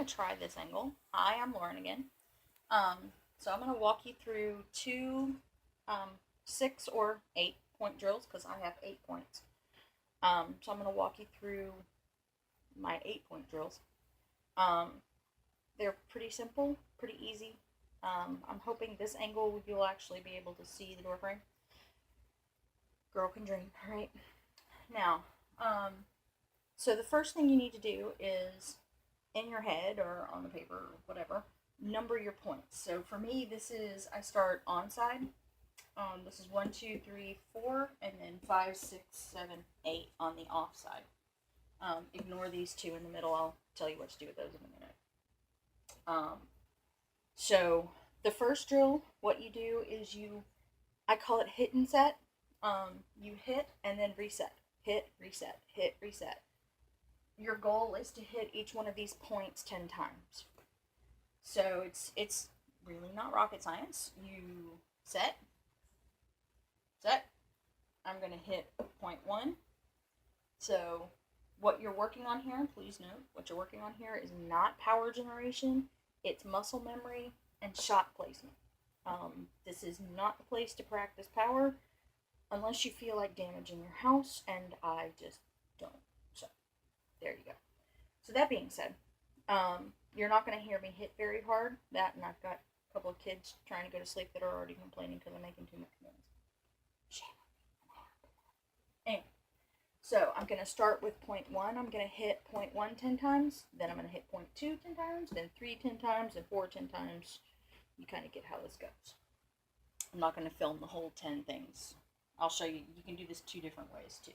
to try this angle. Hi, I'm Lauren again. So I'm going to walk you through two 6 or 8-point drills because I have 8 points. So I'm going to walk you through my 8-point drills. They're pretty simple, pretty easy. I'm hoping this angle you'll actually be able to see the door frame. Girl can dream, right? Now, so the first thing you need to do is, in your head or on the paper or whatever, number your points. So for me, I start on side. This is 1, 2, 3, 4, and then 5, 6, 7, 8 on the off side. Ignore these two in the middle. I'll tell you what to do with those in a minute. So the first drill, what you do is I call it hit and set. You hit and then reset. Hit, reset, hit, reset. Your goal is to hit each one of these points 10 times. So it's really not rocket science. You set. I'm going to hit point 1. So what you're working on here, please note, what you're working on here is not power generation. It's muscle memory and shot placement. This is not the place to practice power unless you feel like damaging your house, and I just don't. So there you go. So that being said, you're not going to hear me hit very hard. That, and I've got a couple of kids trying to go to sleep that are already complaining because I'm making too much noise. Shame on me. Anyway, so I'm going to start with point 1. I'm going to hit point 1 10 times. Then I'm going to hit point 2 10 times. Then 3 10 times. And 4 10 times. You kind of get how this goes. I'm not going to film the whole 10 things. I'll show you. You can do this 2 different ways too.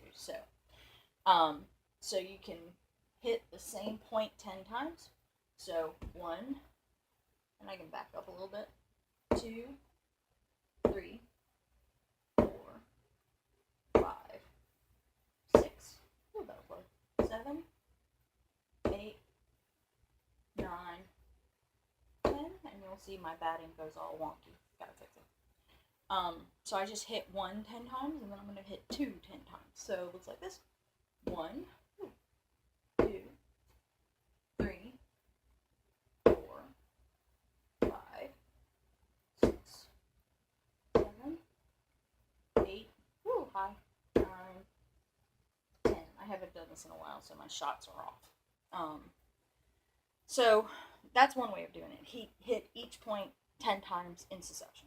So you can hit the same point 10 times. So 1, and I can back up a little bit. 2, 3, 4, 5, 6, ooh, that'll play. 7, 8, 9, 10, and you'll see my batting goes all wonky. Gotta fix it. So I just hit 1 10 times, and then I'm going to hit 2 10 times. So it looks like this. 1, 2, 3, 4, 5, 6, 7, 8, woo, high, 9, 10. I haven't done this in a while, so my shots are off. So that's one way of doing it. Hit each point 10 times in succession.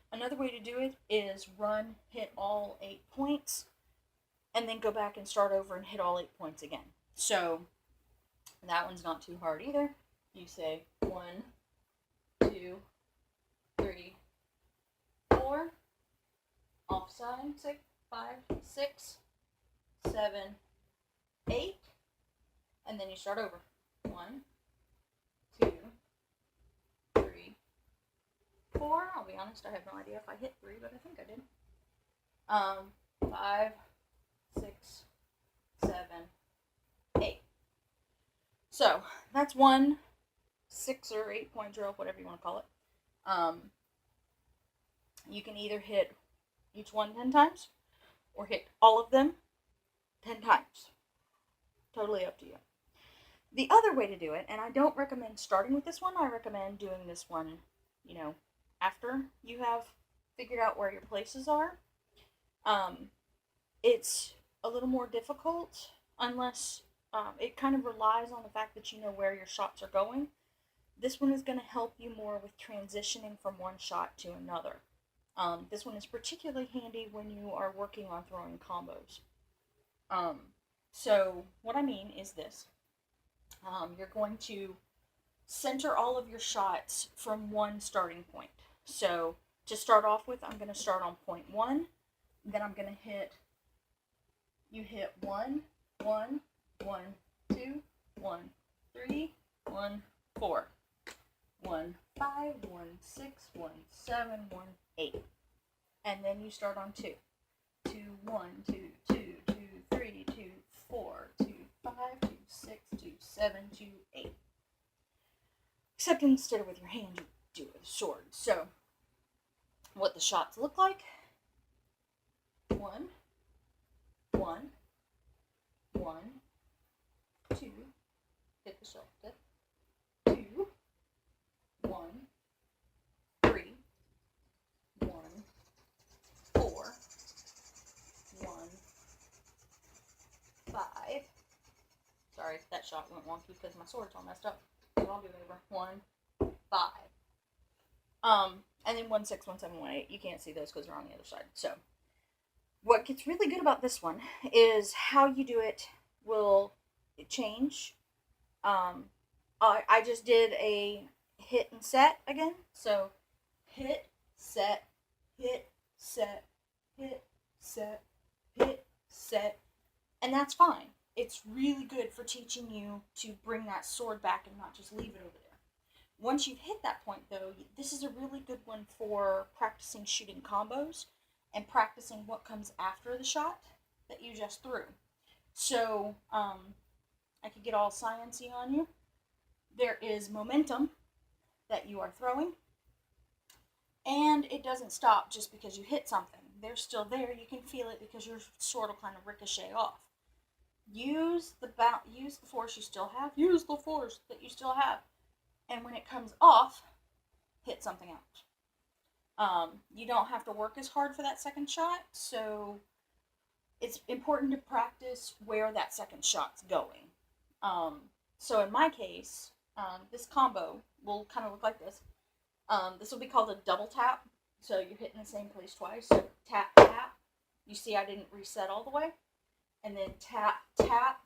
Another way to do it is hit all 8 points, and then go back and start over and hit all 8 points again. So that one's not too hard either. You say 1, 2, 3, 4, offside, 6, 5, 6, 7, 8, and then you start over. 1, 2, 3, 4. I'll be honest, I have no idea if I hit 3, but I think I did. 5, 6, 7, 8. So that's one 6 or 8 point drill, whatever you want to call it. You can either hit each one 10 times or hit all of them 10 times. Totally up to you. The other way to do it, and I don't recommend starting with this one, I recommend doing this one, after you have figured out where your places are. It's a little more difficult unless it kind of relies on the fact that you know where your shots are going. This one is going to help you more with transitioning from one shot to another. This one is particularly handy when you are working on throwing combos. So what I mean is this. You're going to center all of your shots from one starting point. So to start off with, I'm going to start on point 1. Then I'm going to hit 1, 1, 1, 2, 1, 3, 1, 4, 1, 5, 1, 6, 1, 7, 1, 8. And then you start on 2. 2, 1, 2, 2, 2, 3, 2, 4, 2, 5, 2, 6, 2, 7, 2, 8. Except instead of with your hand, you do it with a sword. So, what the shots look like: 1, 1, 1, 2, hit the shoulder, 2, Sorry, that shot went wonky because my sword's all messed up. So I'll do it over. 1, 5. And then 1, 6, 1, 7, 1, 8. You can't see those because they're on the other side. So, what gets really good about this one is how you do it will change. I just did a hit and set again. So, hit, set, hit, set, hit, set, hit, set. And that's fine. It's really good for teaching you to bring that sword back and not just leave it over there. Once you've hit that point, though, this is a really good one for practicing shooting combos and practicing what comes after the shot that you just threw. So, I could get all sciencey on you. There is momentum that you are throwing, and it doesn't stop just because you hit something. They're still there. You can feel it because your sword will kind of ricochet off. Use the force you still have. Use the force that you still have. And when it comes off, hit something else. You don't have to work as hard for that second shot, so it's important to practice where that second shot's going. So in my case, this combo will kind of look like this. This will be called a double tap. So you're hitting the same place twice. So tap, tap. You see I didn't reset all the way. And then tap, tap.